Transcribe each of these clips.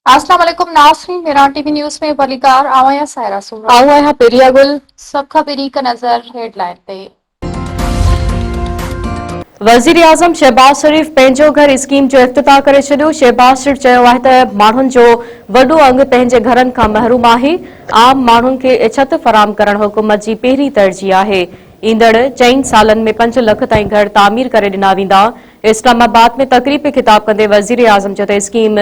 अस्सलाम वालेकुम नाज़रीन, मेरा टीवी न्यूज़ में बलिकार आवाया सायरा सूरा आवाया पेरिया गुल सब खबरी का नजर हेडलाइन पे। वज़ीर आज़म शहबाज शरीफ़ पंहिंजो घर स्कीम जो इफ्तिताह करे छॾियो। शहबाज शरीफ़ चयो आहे त माण्हुनि जो वॾो अंग पंहिंजे घरनि खां महरूम आहे। आम माण्हुनि खे छत फराहम करण हुकूमत जी पहिरीं तरजीह आहे। ईंदड़ 4 सालनि में 5 लख ताईं घर तामीर करे ॾिना वेंदा। इस्लामाबाद में तकरीब में ख़िताब कंदे वज़ीर आज़म चयो त स्कीम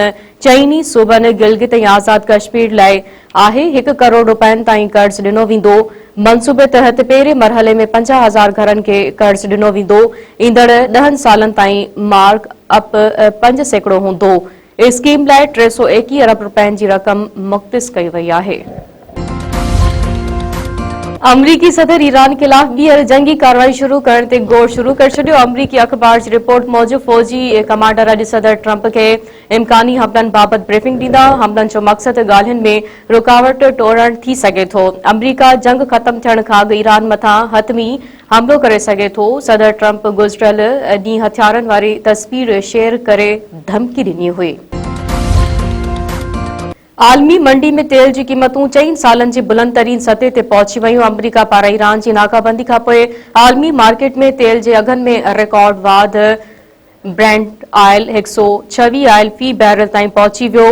4 सूबनि गिलगित ऐं आज़ाद कश्मीर लाइ आहे। 1 करोड़ रुपयनि ताईं कर्ज़ ॾिनो वेंदो। मंसूबे तहत पहिरें मरहले में 50,000 घरनि खे कर्ज़ ॾिनो वेंदो। ईंदड़ 10 सालनि ताईं मार्क अप 5% हूंदो। स्कीम लाइ 321 अरब रुपयनि जी रक़म मुख़्तिस कई वई आहे। अमरीकी सदर ईरान खिलाफ ॿीहर जंगी कार्रवाई शुरू करण ते गौर शुरू करे छॾियो। अमरीकी अख़बार जी रिपोर्ट मूजिब फौजी कमांडर अॼु सदर ट्रंप खे इम्कानी हमलनि बाबति ब्रीफिंग ॾींदा। हमलनि जो मक़सद ॻाल्हियुनि में रुकावट टोड़ण थी सघे थो। अमरीका जंग ख़त्म थियण खां अॻु ईरान मथां हतमी हमलो करे सघे थो। सदर ट्रंप गुज़िरियल ॾींहुं हथियारनि वारी तस्वीर शेयर करे धमकी ॾिनी हुई। आलमी मंडी में तेल जी क़ीमतूं 4 सालनि जी बुलंद तरीन सतह ते पहुची वयूं। अमरीका पारां ईरान जी नाकाबंदी खां पोइ आलमी मार्केट में तेल जे अघनि में रिकॉर्ड वाध। ब्रेंट ऑयल 126 ऑयल फी बैरल ताईं पहुची वियो।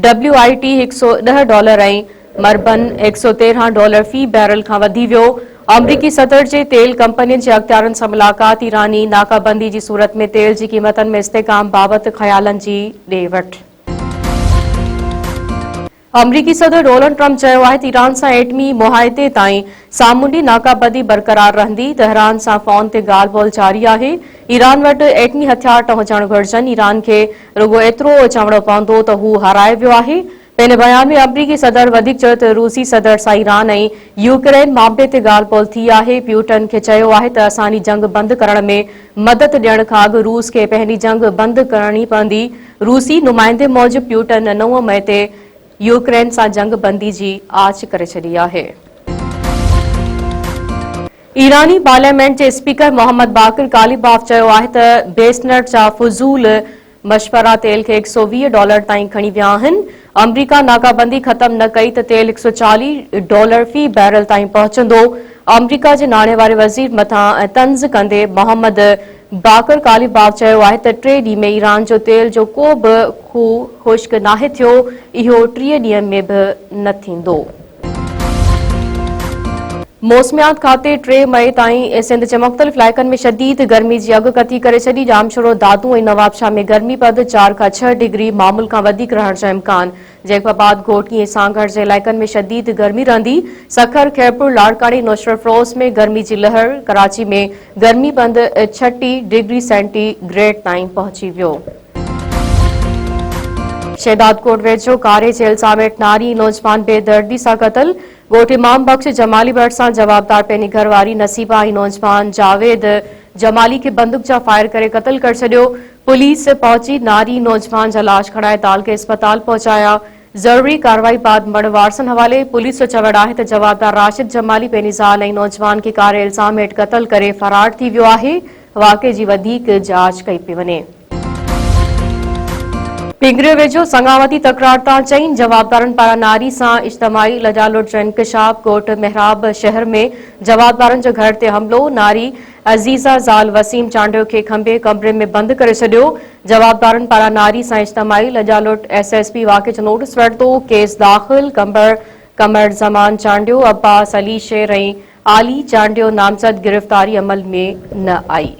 WIT $110 ऐं मरबन $113 फी बैरल खां वधी वियो। अमरीकी सदर जे तेल कंपनियुनि जे अख़्तियारनि सां मुलाक़ात। ईरानी नाकाबंदी जी सूरत में तेल जी क़ीमतनि में इस्तेहकाम बाबति ख़यालनि जी ॾे वठि। अमरीकी सदर डोनाल्ड ट्रंप चयो आहे त ईरान सां एटमी मुआहदे ताईं सामूंडी नाकाबंदी बरक़रार रहंदी। तेहरान सां फ़ोन ते ॻाल्हि ॿोल जारी आहे। ईरान वटि एटमी हथियार न हुजण घुरिजनि। ईरान खे रुॻो एतिरो चवणो पवंदो त हू हाराए वियो आहे। पंहिंजे बयान में अमरीकी सदर वधीक चयो त रूसी सदर सां ईरान ऐं यूक्रेन मामले ते ॻाल्हि ॿोल थी आहे। प्यूटन खे चयो आहे त असांजी जंग बंदि करण में मदद ॾियण खां अॻु रूस खे पंहिंजी जंग बंदि करणी पवंदी। रूसी नुमाइंदे मूजिब प्यूटन 9 मई ते यूक्रेन सां जंग बंदी जी आछ करे छॾी आहे। ईरानी पार्लियामेंट जे स्पीकर मोहम्मद बाक़िर कालीबाफ चयो आहे त बेसनट जा फुज़ूल मशवरा तेल खे $120 ताईं खणी विया आहिनि। अमरीका नाकाबंदी ख़त्म न कई त तेल $140 फी बैरल ताईं पहुचंदो। अमरीका जे नाणे वारे वज़ीर मथां तंज़ कंदे मोहम्मद बाक़िर कालीबाफ चयो आहे त 3 ॾींहं में ईरान जो तेल जो को बि खूह ख़ुश्क नाहे थियो। इहो 3 ॾींहनि में बि न थींदो। मौसमियात खाते 3 मई ताईं सिंध जे मुख़्तलिफ़ इलाइक़नि में शदीद गर्मी जी अॻकथी करे छॾी। जामशोरो दादू ऐं नवाबशाह में गर्मी पद 4 खां 6 डिग्री मामूल खां वधीक रहण जो इम्कान। जैकबाबाद घोटी ऐं सांगड़ जे इलाइक़नि में शदीद गर्मी रहंदी। सखर खैरपुर लाड़कानी नुसरत फिरोज़ में गर्मी जी लहर। कराची में गर्मी पद 36 डिग्री सेंटीग्रेड ताईं पहुची वियो। शहदादकोट वेझो कारे जे इल्ज़ाम नारी नौजवान बेदर्दी सां क़तल। ॻोठ इमाम बख्श जमाली भरिसां जवाबदार पंहिंजी घरवारी नसीबा ऐं नौजवान जावेद जमाली खे बंदूक जा फायर करे क़तल करे छॾियो। पुलिस पहुची नारी नौजवान जा लाश खणाए ताल खे अस्पताल पहुचाया। ज़रूरी कार्रवाई बाद मण वारसनि हवाले। पुलिस जो चवणु आहे त जवाबदार राशिद जमाली पंहिंजी ज़ाल ऐं नौजवान खे कारे इल्ज़ाम हेठि क़तल करे फरार थी वियो आहे। वाक़े जी वधीक जांच कई पई वञे। पिंगरे वेझो संगावती तकरार तां 4 जवाबदारनि पारां नारी सां इज्तमाही लजालुट जो इंकशाफ। कोट मेहराब शहर में जवाबदारनि जो घर ते हमलो। नारी अज़ीज़ा ज़ाल वसीम चांडियो खे खंबे कमरे में बंदि करे छॾियो। जवाबदारनि पारां नारी सां इज्तमाही लजालुट SSP वाक़े जो नोटिस वरितो। केस दाख़िल। कमर ज़मान चांडियो, अब्बास अली शेर ऐं आली चांडियो नामज़द गिरफ़्तारी अमल में न आई।